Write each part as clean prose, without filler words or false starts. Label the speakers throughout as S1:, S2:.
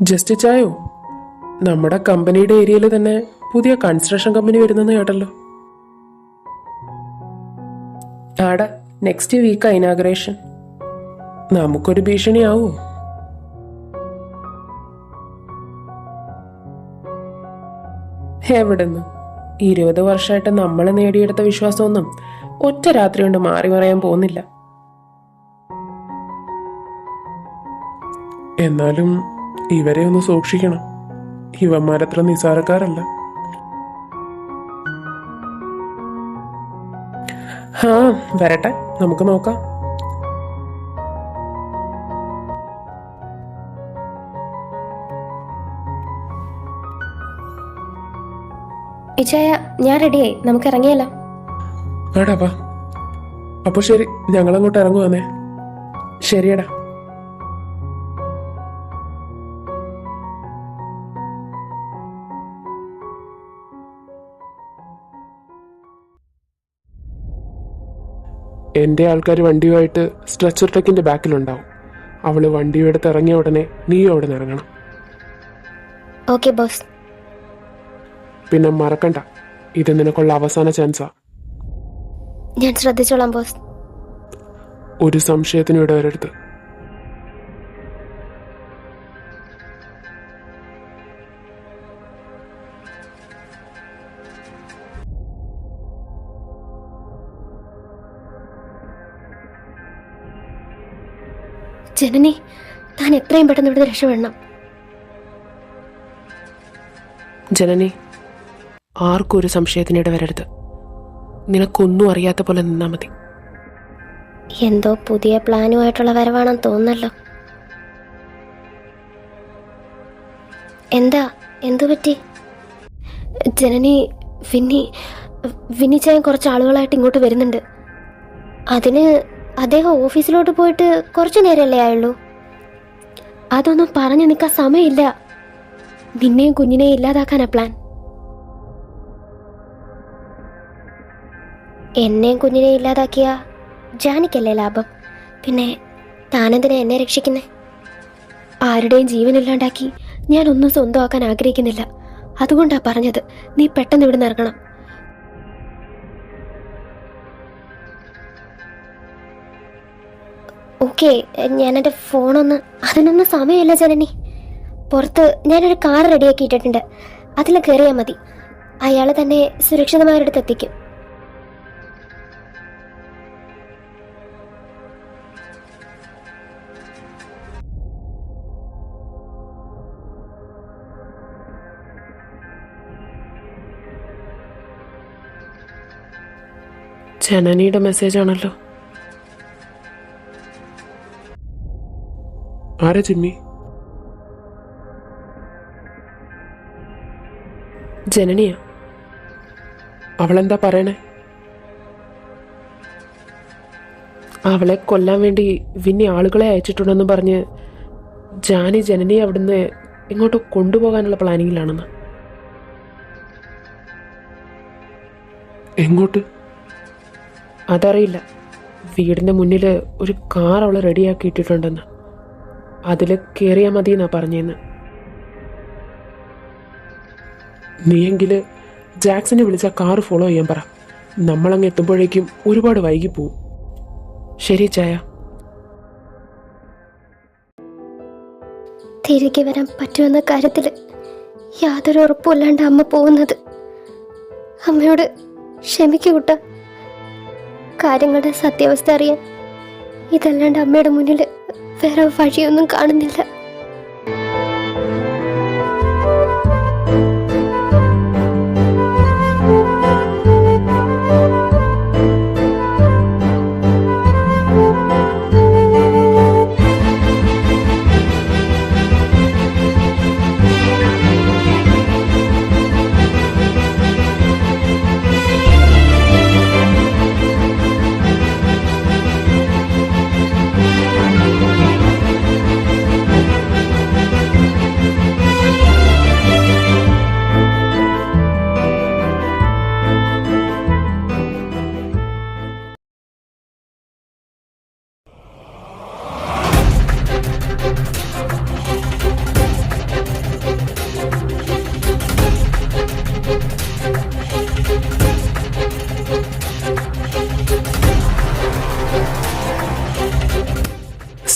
S1: Just ചായോ? നമ്മുടെ കമ്പനിയുടെ ഏരിയയിൽ തന്നെ പുതിയ കൺസ്ട്രക്ഷൻ കമ്പനി വരുന്നെന്ന് കേട്ടല്ലോ. ആടാ, നെക്സ്റ്റ് വീക്ക് ഇനാഗ്രേഷൻ. നമുക്കൊരു ഭീഷണിയാവോ? എവിടുന്ന്? 20 വർഷമായിട്ട് നമ്മൾ നേടിയെടുത്ത വിശ്വാസമൊന്നും ഒറ്റ രാത്രി കൊണ്ട് മാറി മറയാൻ പോകുന്നില്ല. എന്നാലും ഇവരെ ഒന്ന് സൂക്ഷിക്കണം. ഇവന്മാരത്ര നിസാരക്കാരല്ല. വരട്ടെ, നമുക്ക് നോക്കാം.
S2: ഞാൻ റെഡിയായി, നമുക്ക് ഇറങ്ങിയല്ലോ.
S1: ആടാ, അപ്പൊ ശരി, ഞങ്ങളങ്ങോട്ട് ഇറങ്ങുവാന്നേ. ശരിയടാ. എൻ്റെ ആൾക്കാർ വണ്ടിയുമായിട്ട് സ്ട്രെച്ചർ ട്രക്കിൻ്റെ ബാക്കിലുണ്ടാവും. അവള് വണ്ടിയെടുത്ത് ഇറങ്ങിയ ഉടനെ നീ അവിടെ നിന്ന് ഇറങ്ങണം.
S2: Okay boss.
S1: പിന്നെ മറക്കണ്ട, ഇത് നിനക്കുള്ള അവസാന ചാൻസാ.
S2: ഞാൻ ശ്രദ്ധിച്ചോളാം ബോസ്.
S1: ഒരു സംശയത്തിനും ഇടവരരുത്.
S2: ജനനി, താൻ എത്രയും പെട്ടെന്ന് ഇവിടുന്ന് രക്ഷപ്പെടണം.
S1: ജനനി, ആർക്കും ഒരു സംശയത്തിനിട വരരുത്. നിനക്കൊന്നും അറിയാത്ത പോലെ നിന്നാ മതി.
S2: എന്തോ പുതിയ പ്ലാനുമായിട്ടുള്ള വരവാണെന്ന് തോന്നല്ലോ. എന്തു പറ്റി? ജനനി, വിന്നിച്ചായൻ കുറച്ച് ആളുകളായിട്ട് ഇങ്ങോട്ട് വരുന്നുണ്ട്. അതിന് അദ്ദേഹം ഓഫീസിലോട്ട് പോയിട്ട് കുറച്ചു നേരമല്ലേ ആയുള്ളൂ. അതൊന്നും പറഞ്ഞു നിൽക്കാൻ സമയമില്ല. നിന്നെയും കുഞ്ഞിനെയും ഇല്ലാതാക്കാനാ പ്ലാൻ. എന്നെയും കുഞ്ഞിനെയും ഇല്ലാതാക്കിയ ജാനിക്കല്ലേ ലാഭം? പിന്നെ താനെന്തിനാ എന്നെ രക്ഷിക്കുന്നേ? ആരുടെയും ജീവനില്ലാണ്ടാക്കി ഞാനൊന്നും സ്വന്തമാക്കാൻ ആഗ്രഹിക്കുന്നില്ല. അതുകൊണ്ടാ പറഞ്ഞത്, നീ പെട്ടെന്ന് ഇവിടുന്ന് ഇറങ്ങണം. ഓക്കെ, ഞാനെൻ്റെ അതിനൊന്നും സമയമില്ല ജനനി. പുറത്ത് ഞാനൊരു കാർ റെഡിയാക്കി ഇട്ടിട്ടുണ്ട്. അതിൽ കയറിയാൽ മതി. അയാൾ തന്നെ സുരക്ഷിതമായൊരിടത്ത് എത്തിക്കും.
S1: ജനനിയുടെ മെസ്സേജ് ആണല്ലോ. ആരാ ചിമ്മി? ജനനിയാ? അവളെന്താ പറയണേ? അവളെ കൊല്ലാൻ വേണ്ടി വിന്നി ആളുകളെ അയച്ചിട്ടുണ്ടെന്ന് പറഞ്ഞ് ജനനിയെ അവിടുന്ന് ഇങ്ങോട്ട് കൊണ്ടുപോകാനുള്ള പ്ലാനിങ്ങിലാണെന്ന്. എങ്ങോട്ട്? അതറിയില്ല. വീടിൻ്റെ മുന്നിൽ ഒരു കാർ അവൾ റെഡിയാക്കി ഇട്ടിട്ടുണ്ടെന്ന്. അതിൽ കയറിയാൽ മതി എന്നാ പറഞ്ഞെന്ന്. നീയെങ്കിൽ ജാക്സനെ വിളിച്ച കാർ ഫോളോ ചെയ്യാൻ പറ. നമ്മളങ്ങ് എത്തുമ്പോഴേക്കും ഒരുപാട് വൈകിപ്പോവും. ശരി ചായ.
S2: തിരികെ വരാൻ പറ്റുമെന്ന കാര്യത്തിൽ യാതൊരു ഉറപ്പുമില്ലാണ്ട് അമ്മ പോകുന്നത്. അമ്മയോട് ക്ഷമിക്കൂട്ട. കാര്യങ്ങളുടെ സത്യാവസ്ഥ അറിയാൻ ഇതല്ലാണ്ട് അമ്മയുടെ മുന്നിൽ വേറെ വഴിയൊന്നും കാണുന്നില്ല.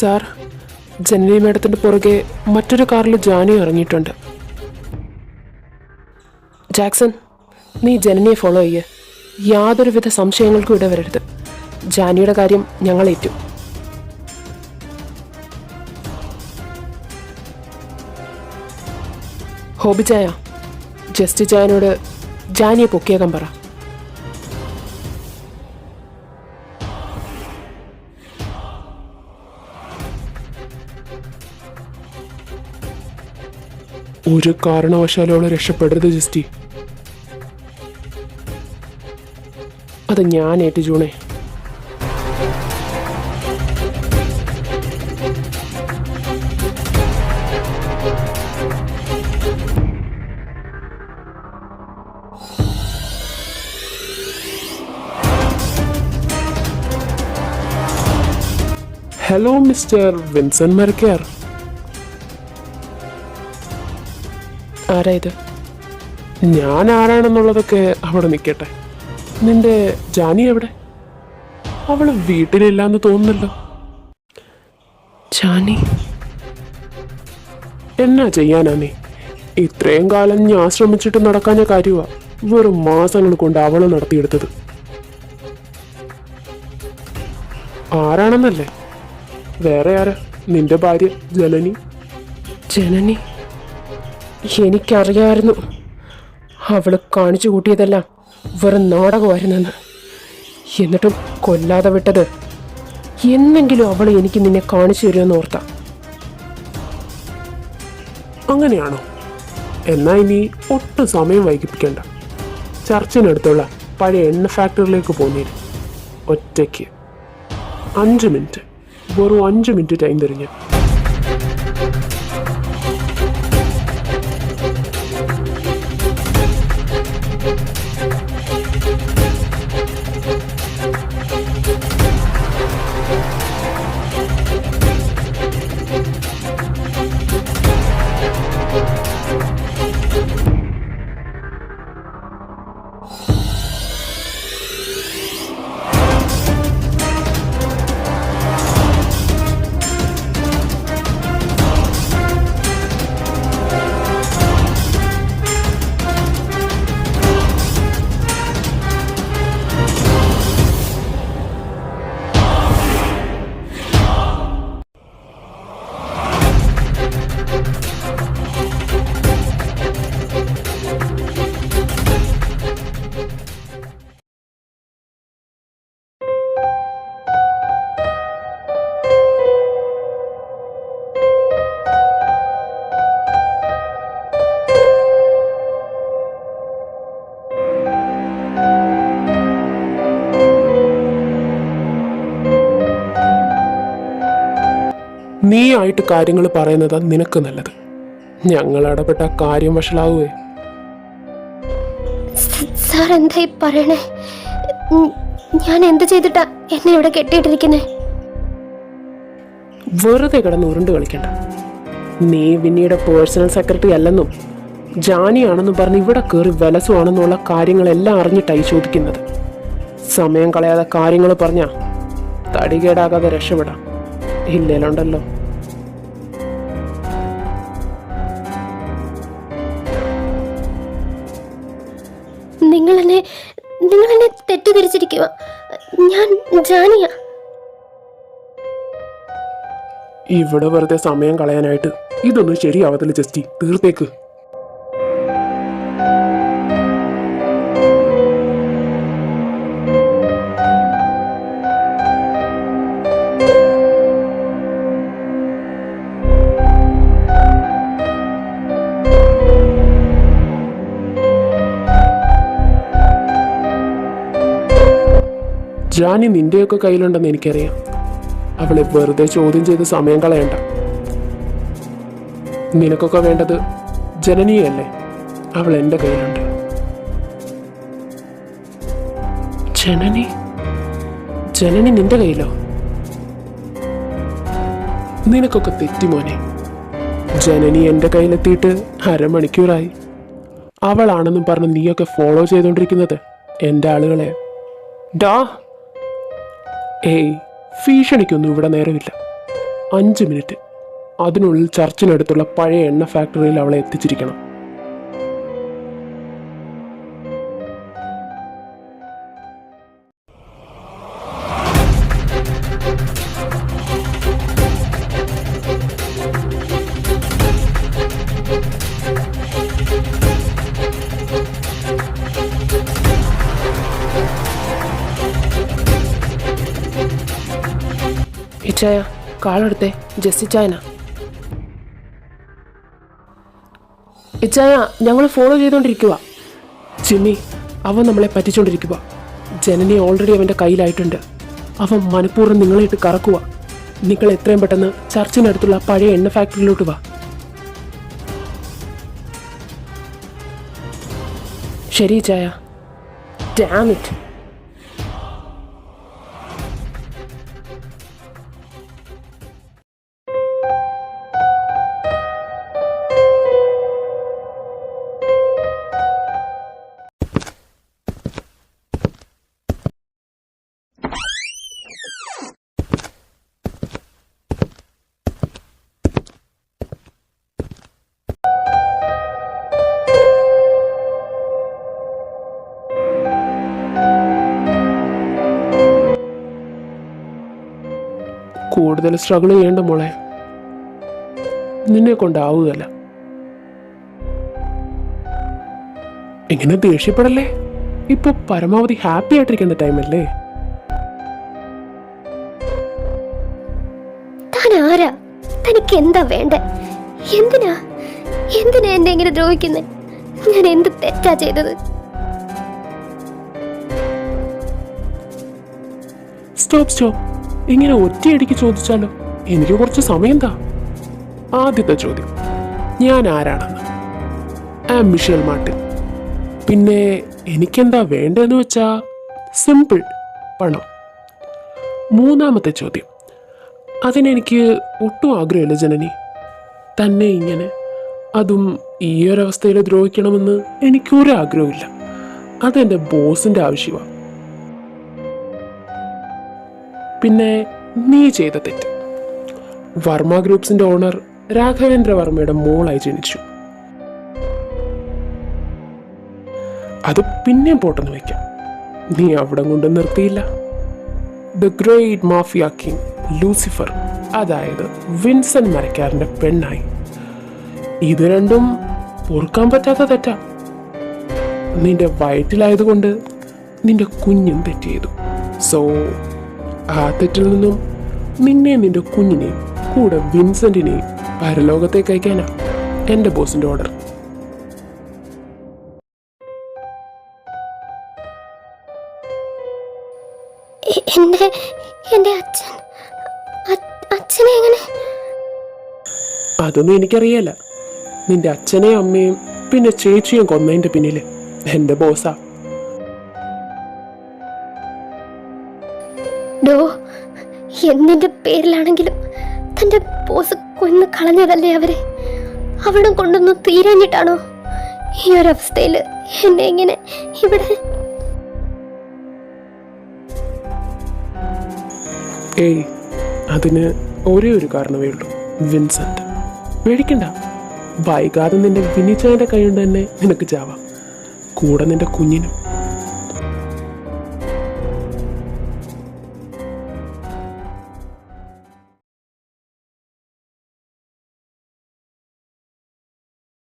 S1: സാർ, ജനനി മേഡത്തിൻ്റെ പുറകെ മറ്റൊരു കാറിൽ ജാനി ഇറങ്ങിയിട്ടുണ്ട്. ജാക്സൺ, നീ ജനനിയെ ഫോളോ ചെയ്യേ. യാതൊരുവിധ സംശയങ്ങൾക്കും ഇടവരരുത്. ജാനിയുടെ കാര്യം ഞങ്ങൾ ഏറ്റു. ഹോബി ചായ, ജസ്റ്റ് ചായനോട് ജാനിയെ പൊക്കിയേക്കാൻ പറ. ഒരു കാരണവശാലും അവളെ രക്ഷപ്പെടരുത് ജസ്റ്റി. അത് ഞാൻ ഏറ്റു ജൂണേ. Hello mister Vincent Marakkar. ആരാ ഇത്? ഞാൻ ആരാണെന്നുള്ളതൊക്കെ അവിടെ നിൽക്കട്ടെ. നിന്റെ ജാനി എവിടെ? അവള് വീട്ടിലില്ലാന്ന് തോന്നുന്നല്ലോ. ജാനി എന്നാ ചെയ്യാനാ നീ? ഇത്രയും കാലം ഞാൻ ശ്രമിച്ചിട്ട് നടക്കാഞ്ഞ കാര്യമാ വെറും മാസങ്ങൾ കൊണ്ട് അവള് നടത്തിയെടുത്തത്. ആരാണെന്നല്ലേ? വേറെ ആരാ? നിന്റെ ഭാര്യ ജനനി. ജനനി? എനിക്കറിയാമായിരുന്നു അവള് കാണിച്ചു കൂട്ടിയതെല്ലാം വെറും നാടകമായിരുന്നെന്ന്. എന്നിട്ടും കൊല്ലാതെ വിട്ടത് എന്നെങ്കിലും അവൾ എനിക്ക് നിന്നെ കാണിച്ചു തരുമെന്ന് ഓർത്ത. അങ്ങനെയാണോ? എന്നാ ഇനി ഒട്ടും സമയം വൈകിപ്പിക്കണ്ട. ചർച്ചിനടുത്തുള്ള പഴയ എണ്ണ ഫാക്ടറിയിലേക്ക് പോന്നേരും. ഒറ്റയ്ക്ക് 5 മിനിറ്റ്, വെറും 5 മിനിറ്റ് ടൈം തരും ഞാൻ. നീ ആയിട്ട് കാര്യങ്ങൾ പറയുന്നതാ നിനക്ക് നല്ലത്. ഞങ്ങൾ ഇടപെട്ട കാര്യം വഷളാവുകയെ.
S2: സാർ എന്തായി പറയണേ? ഞാൻ എന്ത് ചെയ്തിട്ടാ എന്നെ ഇവിടെ കെട്ടിയിട്ടിരിക്കുന്നേ?
S1: വെറുതെ കിടന്ന് ഉരുണ്ട് കളിക്കണ്ട. നീ വിന്നിയുടെ പേഴ്സണൽ സെക്രട്ടറി അല്ലെന്നും ജാനിയാണെന്നും പറഞ്ഞ് ഇവിടെ കയറി വിലസുവാണെന്നുള്ള കാര്യങ്ങളെല്ലാം അറിഞ്ഞിട്ടായി ചോദിക്കുന്നത്. സമയം കളയാതെ കാര്യങ്ങൾ പറഞ്ഞാ തടികേടാകാതെ രക്ഷപ്പെടാം. ഇല്ലേലുണ്ടല്ലോ.
S2: നിങ്ങളെന്നെ തെറ്റിദ്ധരിച്ചിരിക്കുക. ഞാൻ ജാനിയ.
S1: ഇവിടെ വെറുതെ സമയം കളയാനായിട്ട് ഇതൊന്നും ശരിയാവത്തില്ല ജസ്റ്റി. തീർത്തേക്ക്. ജാനി നിന്റെയൊക്കെ കയ്യിലുണ്ടെന്ന് എനിക്കറിയാം. അവളെ വെറുതെ ചോദ്യം ചെയ്ത് സമയം കളയണ്ട. നിനക്കൊക്കെ വേണ്ടത് ജനനിയല്ലേ? അവൾ എൻ്റെ കയ്യിലുണ്ട്. ജനനി നിന്റെ കയ്യിലോ? നിനക്കൊക്കെ തെറ്റി മോനെ. ജനനി എൻ്റെ കയ്യിലെത്തിയിട്ട് അരമണിക്കൂറായി. അവളാണെന്നും പറഞ്ഞ് നീയൊക്കെ ഫോളോ ചെയ്തുകൊണ്ടിരിക്കുന്നത് എൻ്റെ ആളുകളെ. ഡാ, ഏയ് ഭീഷണിക്കൊന്നും ഇവിടെ നേരമില്ല. 5 മിനിറ്റ്. അതിനുള്ളിൽ ചർച്ചിനടുത്തുള്ള പഴയ എണ്ണ ഫാക്ടറിയിൽ അവളെ എത്തിച്ചിരിക്കണം. ഇച്ചായ, കാളെടുത്തേ, ജസ്റ്റ് ഇച്ചായനാ. ഇച്ചായ, ഞങ്ങൾ ഫോളോ ചെയ്തോണ്ടിരിക്കുക. ജിമ്മി, അവൻ നമ്മളെ പറ്റിച്ചോണ്ടിരിക്കുക. ജനനി ഓൾറെഡി അവൻ്റെ കയ്യിലായിട്ടുണ്ട്. അവൻ മനഃപൂർവ്വം നിങ്ങളെ ഇട്ട് കറക്കുക. നിങ്ങൾ എത്രയും പെട്ടെന്ന് ചർച്ചിനടുത്തുള്ള പഴയ എണ്ണ ഫാക്ടറിയിലോട്ട് വാ. ശരി ഇച്ചായ. Dam it. കൂടുതൽ സ്ട്രഗിൾ ചെയ്യേണ്ട മോളെ, നിന്നെ കൊണ്ടാവുകയല്ല. ഇങ്ങനെ ദേഷ്യപ്പെടല്ലേ. ഇപ്പൊ പരമാവധി ഹാപ്പി ആയിട്ടിരിക്കേണ്ട ടൈമല്ലേ.
S2: താൻ ആരാ? തനിക്ക് എന്താ വേണ്ട? എന്തിനാ എന്നെ ഇങ്ങനെ ദ്രോഹിക്കുന്നത്? ഞാൻ എന്ത് തെറ്റാ ചെയ്തത്?
S1: സ്റ്റോപ്പ്. ഇങ്ങനെ ഒറ്റയടിക്ക് ചോദിച്ചാലോ? എനിക്ക് കുറച്ച് സമയം താ. ആദ്യത്തെ ചോദ്യം, ഞാൻ ആരാണെന്ന്. Michelle Martin. പിന്നെ എനിക്കെന്താ വേണ്ടതെന്ന് വെച്ചാ സിമ്പിൾ, പണം. മൂന്നാമത്തെ ചോദ്യം, അതിനെനിക്ക് ഒട്ടും ആഗ്രഹമില്ല ജനനി. തന്നെ ഇങ്ങനെ, അതും ഈ ഒരവസ്ഥയിൽ ദ്രോഹിക്കണമെന്ന് എനിക്കൊരു ആഗ്രഹമില്ല. അതെൻ്റെ ബോസിൻ്റെ ആവശ്യമാണ്. പിന്നെ നീ ചെയ്ത തെറ്റ്. വർമ്മ ഗ്രൂപ്പ്സിന്റെ ഓണർ രാഘവേന്ദ്ര വർമ്മയുടെ മോളായി ജനിച്ചു. അത് പിന്നെയും പോട്ടെന്ന് വയ്ക്കാം. നീ അവിടെ കൊണ്ട് നിർത്തിയില്ല. The great mafia king Lucifer, അതായത് വിൻസെന്റ് മരക്കാരന്റെ പെണ്ണായി. ഇത് രണ്ടും പൊറുക്കാൻ പറ്റാത്ത തെറ്റാ. നിന്റെ വയറ്റിലായതുകൊണ്ട് നിന്റെ കുഞ്ഞും തെറ്റ് ചെയ്തു. സോ ആ തെറ്റിൽ നിന്നും നിന്നെ നിന്റെ കുഞ്ഞിനെയും കൂടെ വിൻസെന്റിനെയും പരലോകത്തേക്ക് അയക്കാനാ എൻ്റെ ബോസിന്റെ ഓർഡർ. അതൊന്നും എനിക്കറിയാല. നിന്റെ അച്ഛനെയും അമ്മയും പിന്നെ ചേച്ചിയും കൊന്നതിന്റെ പിന്നില് എൻ്റെ ബോസാ.
S2: എന്തിന്റെ പേരിലാണെങ്കിലും തന്റെ ബോസ് കൊന്നു കളഞ്ഞതല്ലേ അവരെ? അവിടെ കൊണ്ടൊന്നും തീരാഞ്ഞിട്ടാണോ ഈ ഒരവസ്ഥയില് എന്നെ ഇങ്ങനെ ഇവിടെ?
S1: ഏയ്, അതിന് ഒരേ ഒരു കാരണമേ ഉള്ളൂ, വിൻസെന്റ്. പേടിക്കണ്ട, വൈകാതെ നിന്റെ വിനിച്ചായന്റെ കൈ കൊണ്ട് തന്നെ നിനക്ക് ചാവാം, കൂടെ നിന്റെ കുഞ്ഞിനും.